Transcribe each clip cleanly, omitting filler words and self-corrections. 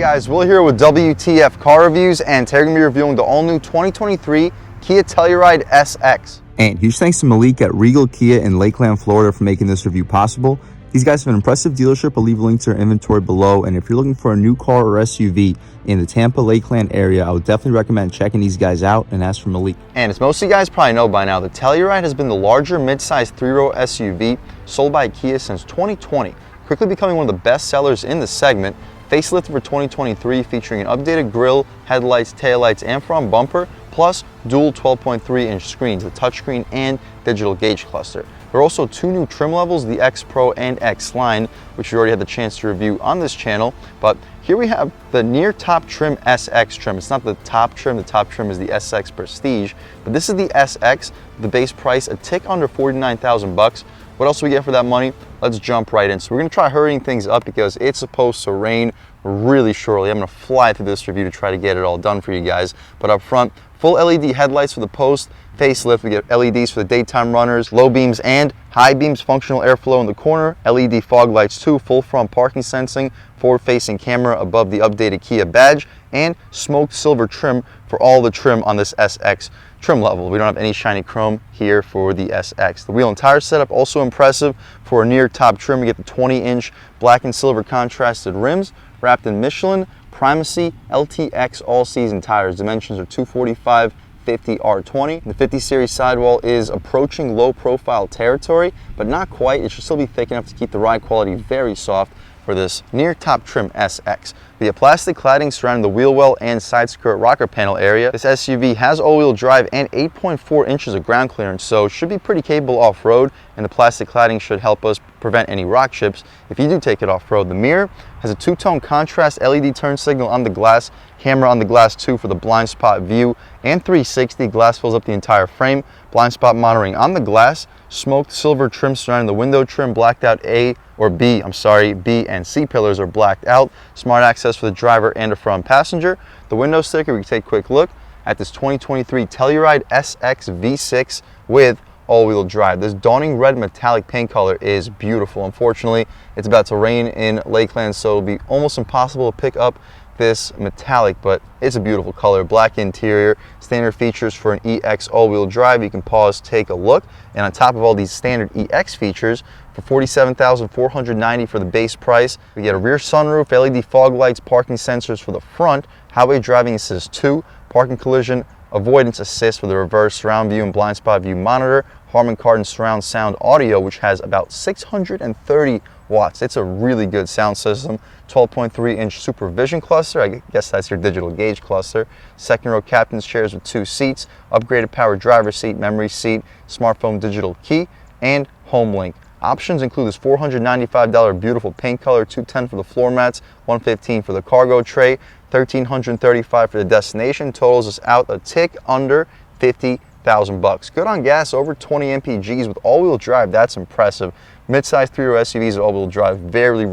guys, Will here with W.T.F car reviews, and today we're going to be reviewing the all-new 2023 Kia Telluride SX. And huge thanks to Malik at Regal Kia in Lakeland, Florida for making this review possible. These guys have an impressive dealership. I'll leave a link to their inventory below, and if you're looking for a new car or SUV in the Tampa Lakeland area, I would definitely recommend checking these guys out and ask for Malik. And as most of you guys probably know by now, the Telluride has been the larger mid-size three-row SUV sold by Kia since 2020, quickly becoming one of the best sellers in the segment. Facelifted for 2023, featuring an updated grille, headlights, taillights, and front bumper, plus dual 12.3-inch screens, the touchscreen and digital gauge cluster. There are also two new trim levels, the X Pro and X Line, which we already had the chance to review on this channel. But here we have the near top trim SX trim. It's not the top trim is the SX Prestige, but this is the SX, the base price a tick under $49,000. What else do we get for that money? Let's jump right in. So we're gonna try hurrying things up because it's supposed to rain really shortly. I'm gonna fly through this review to try to get it all done for you guys. But up front, full LED headlights for the post facelift. We get LEDs for the daytime runners, low beams and high beams, functional airflow in the corner, LED fog lights too, full front parking sensing, forward-facing camera above the updated Kia badge, and smoked silver trim for all the trim on this SX trim level. We don't have any shiny chrome here for the SX. The wheel and tire setup also impressive. For a near top trim, we get the 20-inch black and silver contrasted rims wrapped in Michelin Primacy LTX all-season tires. Dimensions are 245/50 R20. The 50 series sidewall is approaching low profile territory, but not quite. It should still be thick enough to keep the ride quality very soft for this near top trim SX. We have plastic cladding surrounding the wheel well and side skirt rocker panel area. This SUV has all-wheel drive and 8.4 inches of ground clearance, so should be pretty capable off-road, and the plastic cladding should help us prevent any rock chips if you do take it off-road. The mirror has a two-tone contrast LED turn signal on the glass, camera on the glass too for the blind spot view, and 360 glass fills up the entire frame. Blind spot monitoring on the glass, smoked silver trim surrounding the window trim, blacked out B and C pillars are blacked out. Smart access for the driver and the front passenger. The window sticker, we can take a quick look at this 2023 Telluride SX V6 with all-wheel drive. This dawning red metallic paint color is beautiful. Unfortunately, it's about to rain in Lakeland, so it'll be almost impossible to pick up this metallic, but it's a beautiful color. Black interior, standard features for an EX all-wheel drive. You can pause, take a look, and on top of all these standard EX features, for $47,490 for the base price, we get a rear sunroof, LED fog lights, parking sensors for the front, highway driving assist 2, parking collision avoidance assist for the reverse, surround view and blind spot view monitor, Harman Kardon surround sound audio, which has about 630 watts. It's a really good sound system. 12.3-inch supervision cluster, I guess that's your digital gauge cluster. Second row captain's chairs with 2 seats, upgraded power driver seat, memory seat, smartphone digital key, and home link. Options include this $495 beautiful paint color, $210 for the floor mats, $115 for the cargo tray, $1,335 for the destination. Totals us out a tick under $50,000. Good on gas, over 20 mpgs with all-wheel drive. That's impressive. Mid-size three-row SUVs with all-wheel drive very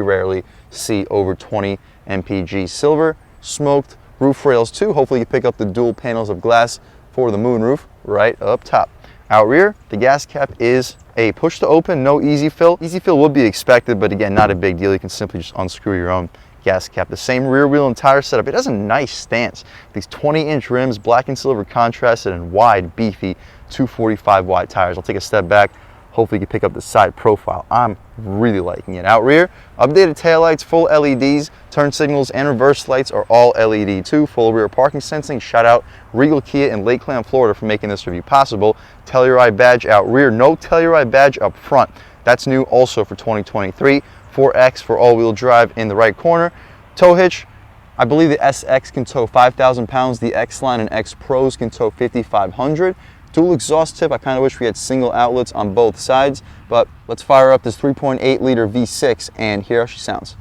rarely see over 20 mpg. Silver smoked roof rails too. Hopefully you pick up the dual panels of glass for the moonroof right up top. Out rear, the gas cap is a push to open, no easy fill. Easy fill would be expected, but again, not a big deal. You can simply just unscrew your own gas cap. The same rear wheel and tire setup. It has a nice stance. These 20-inch rims, black and silver contrasted, and wide, beefy 245 wide tires. I'll take a step back. Hopefully you can pick up the side profile. I'm really liking it. Out rear, updated taillights, full LEDs, turn signals and reverse lights are all LED too. Full rear parking sensing. Shout out Regal Kia in Lakeland, Florida for making this review possible. Telluride badge out rear, no Telluride badge up front. That's new also for 2023. 4X for all-wheel drive in the right corner. Tow hitch, I believe the SX can tow 5,000 pounds. The X Line and X Pros can tow 5,500. Dual exhaust tip, I kind of wish we had single outlets on both sides, but let's fire up this 3.8 liter V6 and hear how she sounds.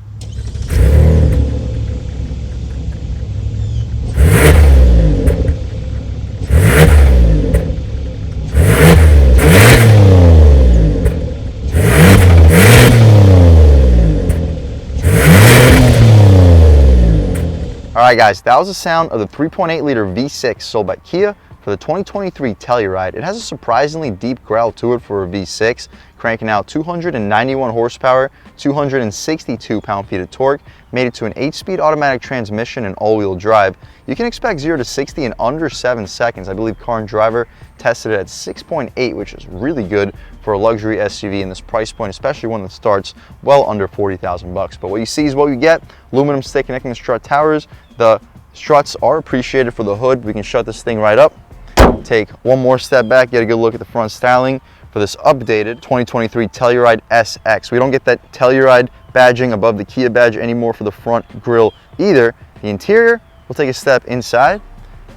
All right guys, that was the sound of the 3.8 liter V6 sold by Kia for the 2023 Telluride. It has a surprisingly deep growl to it for a V6. cranking out 291 horsepower, 262 pound-feet of torque, made it to an 8-speed automatic transmission and all-wheel drive. You can expect 0 to 60 in under 7 seconds. I believe Car and Driver tested it at 6.8, which is really good for a luxury SUV in this price point, especially one that starts well under 40,000 bucks. But what you see is what you get. Aluminum stick connecting the strut towers. The struts are appreciated for the hood. We can shut this thing right up. Take one more step back, get a good look at the front styling for this updated 2023 Telluride SX. We don't get that Telluride badging above the Kia badge anymore for the front grille either. The interior, we'll take a step inside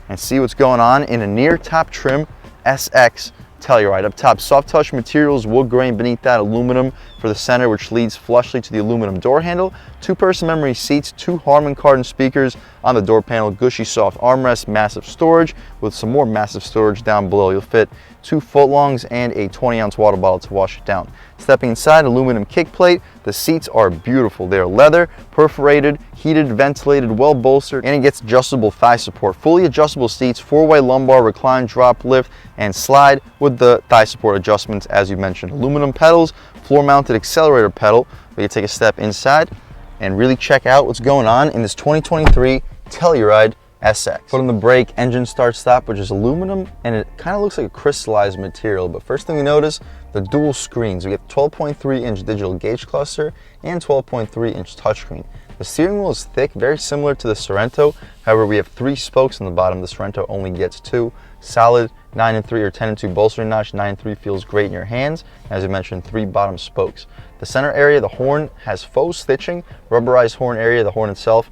and see what's going on in a near top trim SX Telluride. Up top, soft touch materials, wood grain, beneath that aluminum for the center, which leads flushly to the aluminum door handle. 2-person memory seats, 2 Harman Kardon speakers on the door panel, gushy soft armrest, massive storage with some more massive storage down below. You'll fit 2 footlongs and a 20-ounce water bottle to wash it down. Stepping inside, aluminum kick plate. The seats are beautiful. They're leather, perforated, heated, ventilated, well bolstered, and it gets adjustable thigh support. Fully adjustable seats, 4-way lumbar, recline, drop, lift, and slide with the thigh support adjustments as you mentioned. Aluminum pedals, floor-mounted accelerator pedal. We can take a step inside and really check out what's going on in this 2023 Telluride SX. Put on the brake, engine start stop, which is aluminum, and it kind of looks like a crystallized material. But first thing we notice, the dual screens. We get 12.3-inch digital gauge cluster and 12.3-inch touchscreen. The steering wheel is thick, very similar to the Sorento. However, we have 3 spokes on the bottom. The Sorento only gets 2. Solid 9-3 or 10-2 bolstering notch. 9-3 feels great in your hands. As I mentioned, 3 bottom spokes. The center area, the horn has faux stitching, rubberized horn area. The horn itself,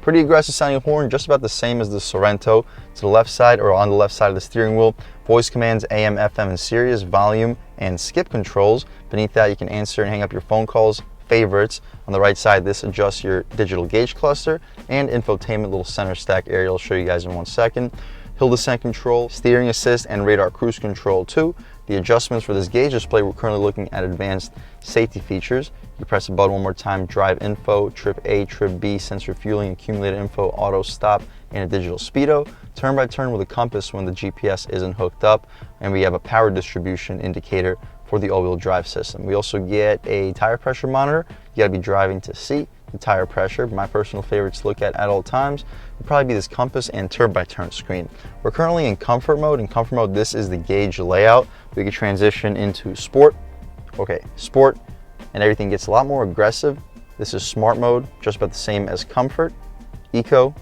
pretty aggressive sounding horn, just about the same as the Sorento. To the left side, or on the left side of the steering wheel, voice commands, AM, FM, and Sirius, volume, and skip controls. Beneath that, you can answer and hang up your phone calls, favorites. On the right side, this adjusts your digital gauge cluster and infotainment little center stack area. I'll show you guys in 1 second. Hill descent control, steering assist, and radar cruise control too. The adjustments for this gauge display, we're currently looking at advanced safety features. You press the button one more time, drive info, trip A, trip B, sensor fueling, accumulated info, auto stop, and a digital speedo. Turn by turn with a compass when the GPS isn't hooked up. And we have a power distribution indicator for the all-wheel drive system. We also get a tire pressure monitor. You gotta be driving to see the tire pressure. My personal favorite to look at all times would probably be this compass and turn by turn screen. We're currently in comfort mode. In comfort mode, this is the gauge layout. We can transition into sport. Okay, sport, and everything gets a lot more aggressive. This is smart mode, just about the same as comfort. Eco,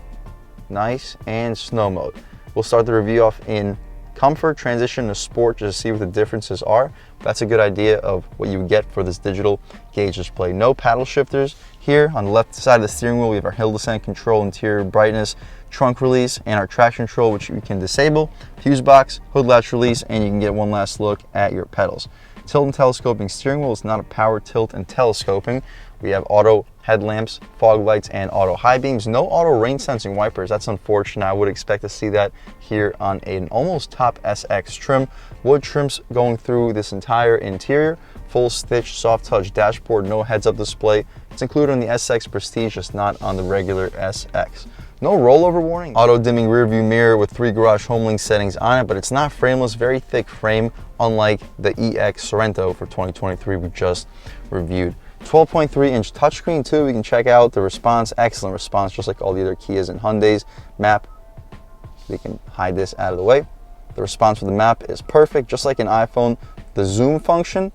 nice, and snow mode. We'll start the review off in comfort, transition to sport, just to see what the differences are. That's a good idea of what you would get for this digital gauge display. No paddle shifters here. On the left side of the steering wheel, we have our hill descent control, interior brightness, trunk release, and our traction control, which you can disable, fuse box, hood latch release, and you can get one last look at your pedals. Tilt and telescoping steering wheel is not a power tilt and telescoping. We have auto headlamps, fog lights, and auto high beams. No auto rain sensing wipers. That's unfortunate. I would expect to see that here on an almost top SX trim. Wood trims going through this entire interior. Full stitch, soft touch dashboard, no heads up display. It's included in the SX Prestige, just not on the regular SX. No rollover warning. Auto dimming rear view mirror with 3 garage home link settings on it, but it's not frameless, very thick frame, unlike the EX Sorento for 2023 we just reviewed. 12.3-inch touchscreen too. We can check out the response, excellent response, just like all the other Kias and Hyundais. Map, we can hide this out of the way. The response for the map is perfect, just like an iPhone. The zoom function,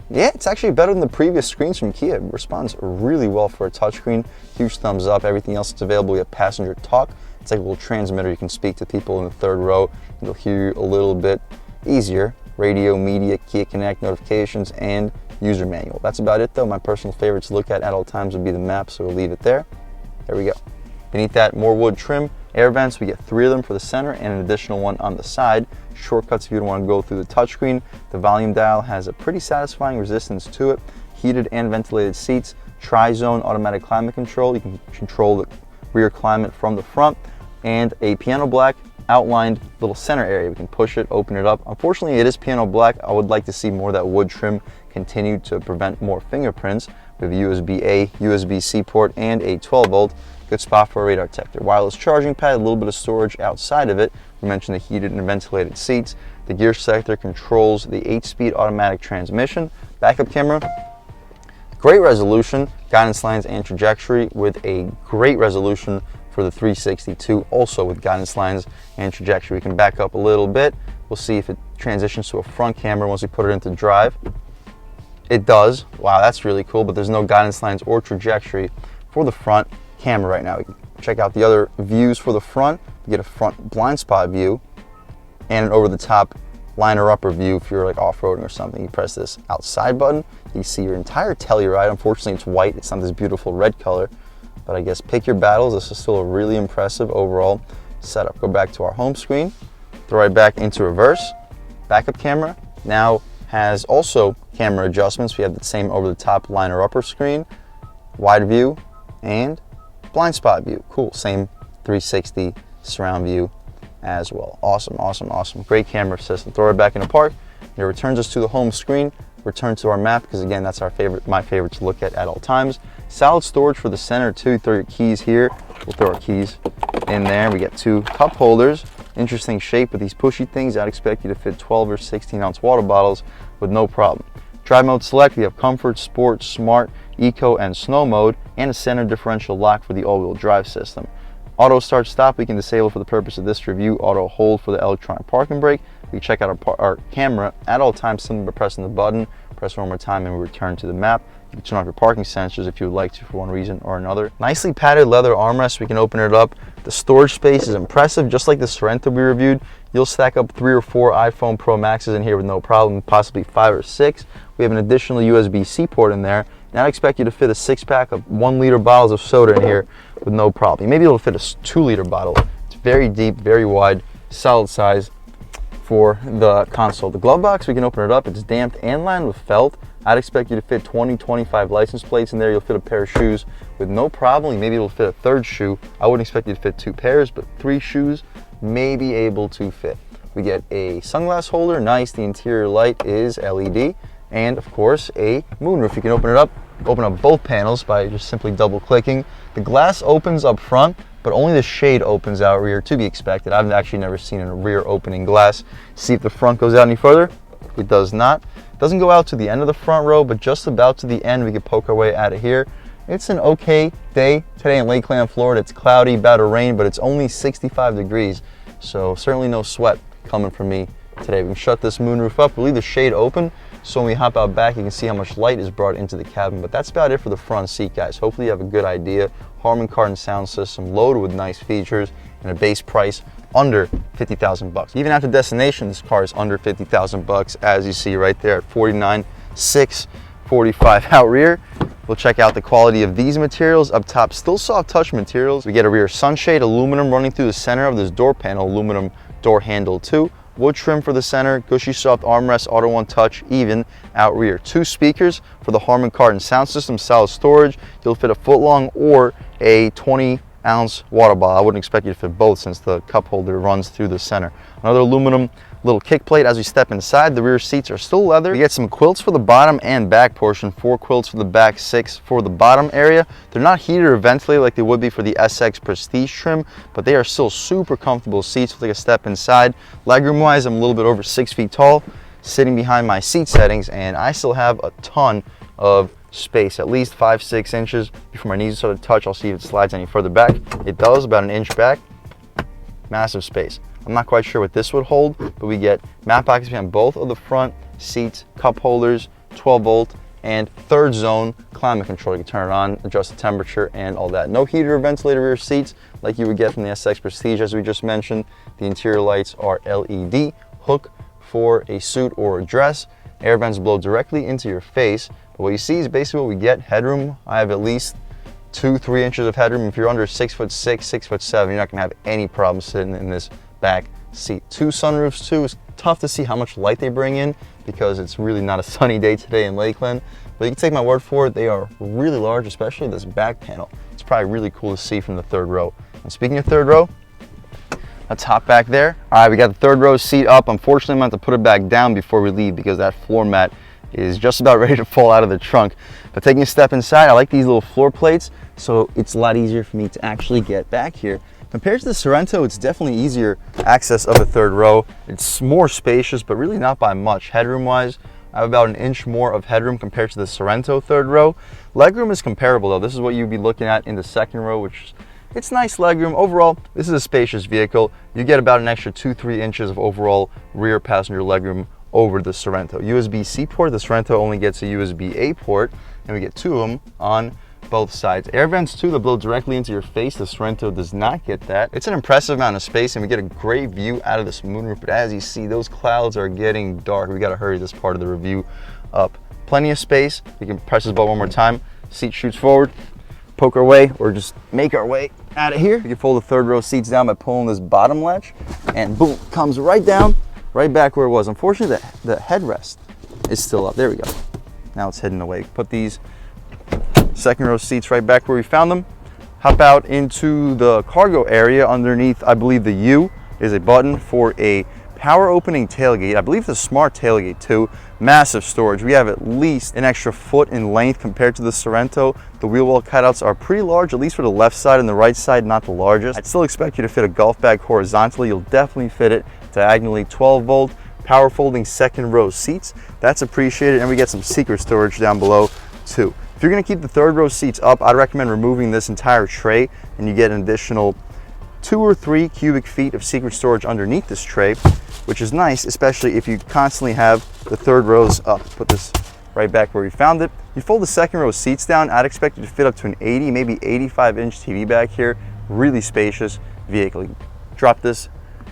yeah, it's actually better than the previous screens from Kia. It responds really well for a touchscreen. Huge thumbs up. Everything else that's available. We have passenger talk. It's like a little transmitter. You can speak to people in the 3rd row. It'll hear you a little bit easier. Radio, media, Kia Connect, notifications, and user manual. That's about it though. My personal favorite to look at all times would be the map, so we'll leave it there. There we go. Beneath that, more wood trim. Air vents, we get 3 of them for the center and an additional one on the side. Shortcuts if you don't want to go through the touchscreen. The volume dial has a pretty satisfying resistance to it. Heated and ventilated seats. Tri-zone automatic climate control. You can control the rear climate from the front. And a piano black outlined little center area. We can push it, open it up. Unfortunately, it is piano black. I would like to see more of that wood trim continue to prevent more fingerprints. We have a USB-A, USB-C port, and a 12-volt. Good spot for a radar detector. Wireless charging pad, a little bit of storage outside of it. We mentioned the heated and ventilated seats. The gear selector controls the 8-speed automatic transmission. Backup camera, great resolution, guidance lines and trajectory with a great resolution for the 362, also with guidance lines and trajectory. We can back up a little bit. We'll see if it transitions to a front camera once we put it into drive. It does. Wow, that's really cool, but there's no guidance lines or trajectory for the front camera right now. We can check out the other views for the front. You get a front blind spot view and an over-the-top liner upper view if you're like off-roading or something. You press this outside button, you see your entire Telluride. Unfortunately, it's white. It's not this beautiful red color, but I guess pick your battles. This is still a really impressive overall setup. Go back to our home screen, throw it back into reverse. Backup camera now has also camera adjustments. We have the same over-the-top liner upper screen, wide view, and blind spot view. Cool, same 360 surround view as well. Awesome, awesome, awesome. Great camera system. Throw it back into park. It returns us to the home screen. Return to our map, because again, that's our favorite, my favorite to look at all times. Solid storage for the center too. You throw your keys here. We'll throw our keys in there. We get 2 cup holders. Interesting shape with these pushy things. I'd expect you to fit 12 or 16 ounce water bottles with no problem. Drive mode select, we have comfort, sport, smart, eco, and snow mode, and a center differential lock for the all-wheel drive system. Auto start stop we can disable for the purpose of this review. Auto hold for the electronic parking brake. We can check out our camera at all times simply by pressing the button. Press one more time and we return to the map. You can turn off your parking sensors if you would like to for one reason or another. Nicely padded leather armrest, we can open it up. The storage space is impressive, just like the Sorento we reviewed. You'll stack up 3 or 4 iPhone Pro Maxes in here with no problem, possibly 5 or 6. We have an additional USB-C port in there. And I expect you to fit a 6-pack of 1-liter bottles of soda in here with no problem. You may be able to fit a 2-liter bottle. It's very deep, very wide, solid size for the console. The glove box, we can open it up. It's damped and lined with felt. I'd expect you to fit 20, 25 license plates in there. You'll fit a pair of shoes with no problem. You may be able to fit a 3rd shoe. I wouldn't expect you to fit 2 pairs, but 3 shoes may be able to fit. We get a sunglass holder, nice. The interior light is LED, and of course a moonroof. You can open it up, open up both panels by just simply double clicking. The glass opens up front, but only the shade opens out rear, to be expected. I've actually never seen a rear opening glass. See if the front goes out any further. It does not. It doesn't go out to the end of the front row, but just about to the end. We can poke our way out of here. It's an okay day today in Lakeland, Florida. It's cloudy, about to rain, but it's only 65 degrees, so certainly no sweat coming from me today. We can shut this moonroof up. We'll leave the shade open, so when we hop out back, you can see how much light is brought into the cabin. But that's about it for the front seat, guys. Hopefully you have a good idea. Harman Kardon sound system loaded with nice features and a base price under 50,000 bucks. Even after destination, this car is under 50,000 bucks, as you see right there at 49,645 out rear. We'll check out the quality of these materials. Up top, still soft touch materials. We get a rear sunshade, aluminum running through the center of this door panel, aluminum door handle too. Wood trim for the center, gushy soft armrest, auto one touch, even out rear. 2 speakers for the Harman Kardon sound system, solid storage. You'll fit a foot long or a 20-ounce water bottle. I wouldn't expect you to fit both since the cup holder runs through the center. Another aluminum little kick plate as we step inside. The rear seats are still leather. We get some quilts for the bottom and back portion. 4 quilts for the back, 6 for the bottom area. They're not heated or ventilated like they would be for the SX Prestige trim, but they are still super comfortable seats. We'll take a step inside. Legroom wise, I'm a little bit over 6 feet tall, sitting behind my seat settings, and I still have a ton of space, at least 5-6 inches before my knees start to touch. I'll see if it slides any further back. It does, about an inch back. Massive space. I'm not quite sure what this would hold, but we get mat pockets behind both of the front seats, cup holders, 12-volt, and 3rd zone climate control. You can turn it on, adjust the temperature, and all that. No heater or ventilator rear seats like you would get from the SX Prestige, as we just mentioned. The interior lights are LED. Hook for a suit or a dress. Air vents blow directly into your face. But what you see is basically what we get. Headroom, I have at least 2-3 inches of headroom. If you're under 6'6", 6'7", you're not gonna have any problem sitting in this back seat. 2 sunroofs too. It's tough to see how much light they bring in because it's really not a sunny day today in Lakeland, but you can take my word for it, they are really large, especially this back panel. It's probably really cool to see from the 3rd row. And speaking of 3rd row, let's hop back there. All right, we got the 3rd row seat up. Unfortunately, I'm going to have to put it back down before we leave because that floor mat is just about ready to fall out of the trunk. But taking a step inside, I like these little floor plates, so it's a lot easier for me to actually get back here Compared to the Sorento, it's definitely easier access of a third row. It's more spacious, but really not by much. Headroom-wise, I have about an inch more of headroom compared to the Sorento third row. Legroom is comparable though. This is what you'd be looking at in the second row, which it's nice legroom. Overall, this is a spacious vehicle. You get about an extra 2-3 inches of overall rear passenger legroom over the Sorento. USB-C port, the Sorento only gets a USB-A port, and we get 2 of them on both sides. Air vents too that blow directly into your face. The Sorento does not get that. It's an impressive amount of space, and we get a great view out of this moonroof, but as you see, those clouds are getting dark. We got to hurry this part of the review up. Plenty of space. We can press this button one more time. Seat shoots forward, poke our way, or just make our way out of here. You can fold the third row seats down by pulling this bottom latch, and boom, comes right down, right back where it was. Unfortunately, the headrest is still up. There we go. Now it's hidden away. Put these second row seats right back where we found them. Hop out into the cargo area. Underneath, I believe the U is a button for a power opening tailgate. I believe it's a smart tailgate too. Massive storage. We have at least an extra foot in length compared to the Sorento. The wheel well cutouts are pretty large, at least for the left side and the right side, not the largest. I'd still expect you to fit a golf bag horizontally. You'll definitely fit it diagonally. 12 volt power folding second row seats. That's appreciated, and we get some secret storage down below too. If you're going to keep the third row seats up, I'd recommend removing this entire tray, and you get an additional 2 or 3 cubic feet of secret storage underneath this tray, which is nice, especially if you constantly have the third rows up. Put this right back where we found it. You fold the second row seats down, I'd expect it to fit up to an 80, maybe 85-inch TV back here. Really spacious vehicle. You drop this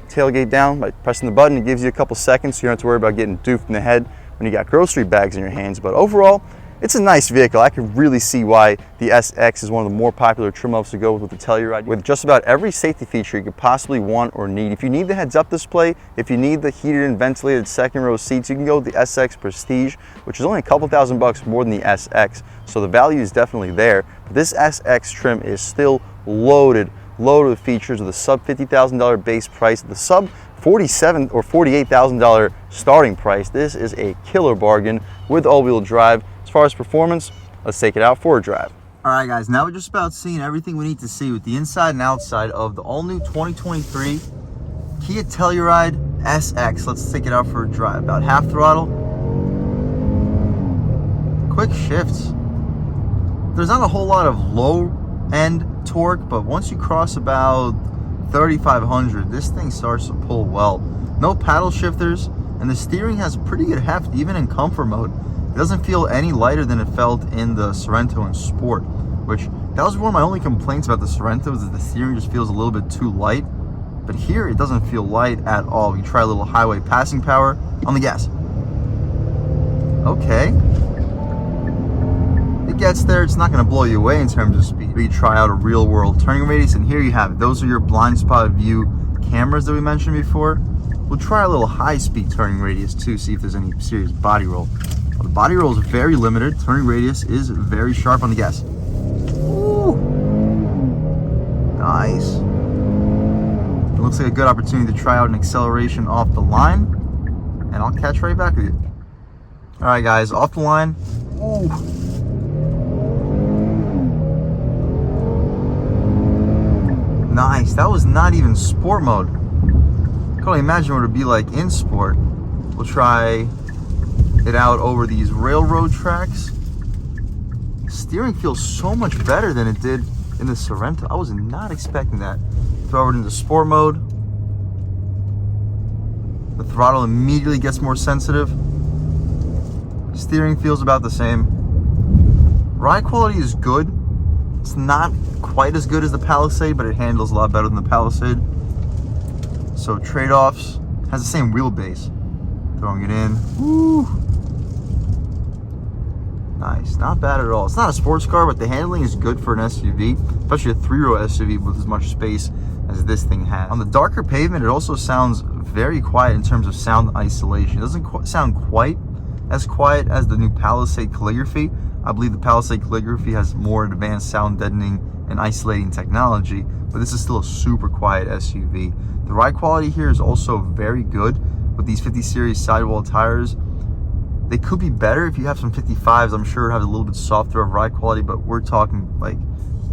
tailgate down by pressing the button. It gives you a couple seconds, so you don't have to worry about getting doofed in the head when you got grocery bags in your hands. But overall, it's a nice vehicle. I can really see why the SX is one of the more popular trim levels to go with the Telluride. With just about every safety feature you could possibly want or need. If you need the heads-up display, if you need the heated and ventilated second row seats, you can go with the SX Prestige, which is only a couple $1,000 more than the SX. So the value is definitely there. But this SX trim is still loaded with features with a sub $50,000 base price, the sub $47,000 or $48,000 starting price. This is a killer bargain with all-wheel drive. As far as performance, let's take it out for a drive. All right, guys, now we're just about seeing everything we need to see with the inside and outside of the all-new 2023 Kia Telluride SX. Let's take it out for a drive. About half throttle. Quick shifts. There's not a whole lot of low-end torque, but once you cross about 3,500, this thing starts to pull well. No paddle shifters, and the steering has pretty good heft, even in comfort mode. It doesn't feel any lighter than it felt in the Sorento and Sport, which that was one of my only complaints about the Sorento, is that the steering just feels a little bit too light. But here it doesn't feel light at all. We try a little highway passing power on the gas. Okay. It gets there. It's not going to blow you away in terms of speed. We try out a real world turning radius, and here you have it. Those are your blind spot view cameras that we mentioned before. We'll try a little high speed turning radius too, see if there's any serious body roll. The body roll is very limited. Turning radius is very sharp on the gas. Ooh. Nice. It looks like a good opportunity to try out an acceleration off the line, and I'll catch right back with you. All right, guys, off the line. Ooh. Nice. That was not even sport mode. I can only imagine what it would be like in sport. We'll try it out over these railroad tracks. Steering feels so much better than it did in the Sorento. I was not expecting that. Throw it into sport mode. The throttle immediately gets more sensitive. Steering feels about the same. Ride quality is good. It's not quite as good as the Palisade, but it handles a lot better than the Palisade. So trade-offs, has the same wheelbase. Throwing it in. Woo. Nice, not bad at all. It's not a sports car, but the handling is good for an SUV, especially a 3-row SUV with as much space as this thing has. On the darker pavement, it also sounds very quiet in terms of sound isolation. It doesn't sound quite as quiet as the new Palisade Calligraphy. I believe the Palisade Calligraphy has more advanced sound deadening and isolating technology, but this is still a super quiet SUV. The ride quality here is also very good with these 50 series sidewall tires. They could be better if you have some 55s. I'm sure it has a little bit softer of ride quality, but we're talking like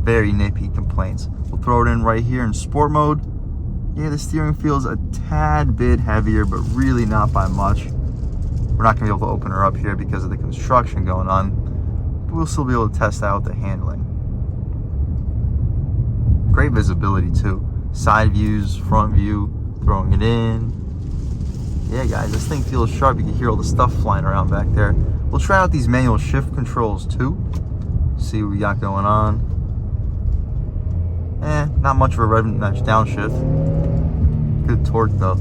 very nitpicky complaints. We'll throw it in right here in sport mode. Yeah, the steering feels a tad bit heavier, but really not by much. We're not gonna be able to open her up here because of the construction going on, but we'll still be able to test out the handling. Great visibility too. Side views, front view, throwing it in. Yeah, guys, this thing feels sharp. You can hear all the stuff flying around back there. We'll try out these manual shift controls too. See what we got going on. Not much of a rev nudge downshift. Good torque though.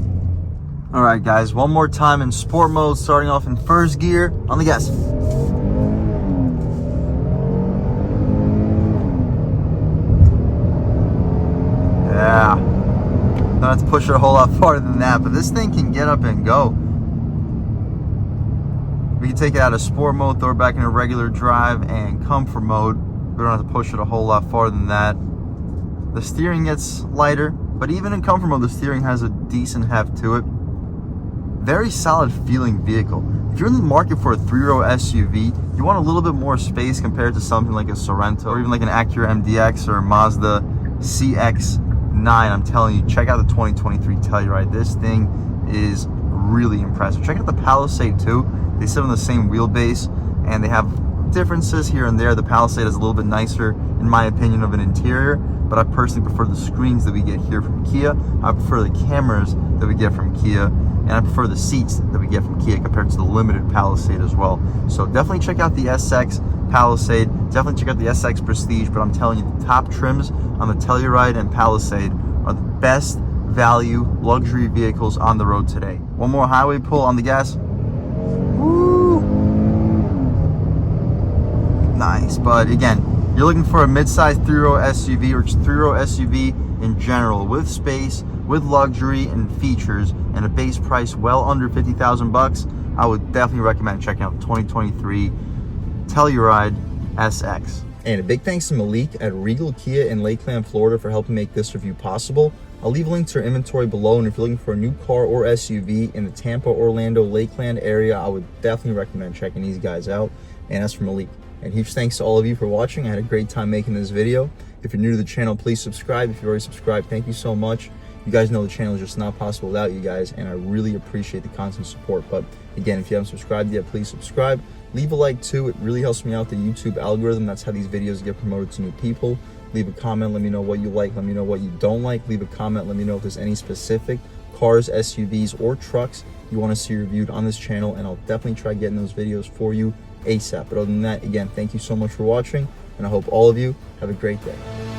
All right, guys, one more time in sport mode, starting off in first gear. On the gas. Yeah. Don't have to push it a whole lot farther than that, but this thing can get up and go. We can take it out of sport mode, throw it back into regular drive and comfort mode. We don't have to push it a whole lot farther than that. The steering gets lighter, but even in comfort mode, the steering has a decent heft to it. Very solid feeling vehicle. If you're in the market for a 3-row SUV, you want a little bit more space compared to something like a Sorento or even like an Acura MDX or a Mazda CX-9. I'm telling you, check out the 2023 Telluride. This thing is really impressive. Check out the Palisade too. They sit on the same wheelbase and they have differences here and there. The Palisade is a little bit nicer, in my opinion, of an interior, but I personally prefer the screens that we get here from Kia. I prefer the cameras that we get from Kia, and I prefer the seats that we get from Kia compared to the limited Palisade as well. So definitely check out the SX Palisade, definitely check out the SX Prestige, but I'm telling you, the top trims on the Telluride and Palisade are the best value luxury vehicles on the road today. One more highway pull on the gas. Woo! Nice, but again, you're looking for a mid-size 3-row SUV or just 3-row SUV in general with space, with luxury and features, and a base price well under 50,000 bucks. I would definitely recommend checking out the 2023 Telluride SX. And a big thanks to Malik at Regal Kia in Lakeland, Florida for helping make this review possible. I'll leave a link to her inventory below, and if you're looking for a new car or SUV in the Tampa, Orlando, Lakeland area, I would definitely recommend checking these guys out. And that's from Malik. And huge thanks to all of you for watching. I had a great time making this video. If you're new to the channel, please subscribe. If you've already subscribed, thank you so much. You guys know the channel is just not possible without you guys, and I really appreciate the constant support. But again, if you haven't subscribed yet, please subscribe. Leave a like too. It really helps me out the YouTube algorithm. That's how these videos get promoted to new people. Leave a comment. Let me know what you like. Let me know what you don't like. Leave a comment. Let me know if there's any specific cars, SUVs, or trucks you want to see reviewed on this channel, and I'll definitely try getting those videos for you ASAP. But other than that, again, thank you so much for watching, and I hope all of you have a great day.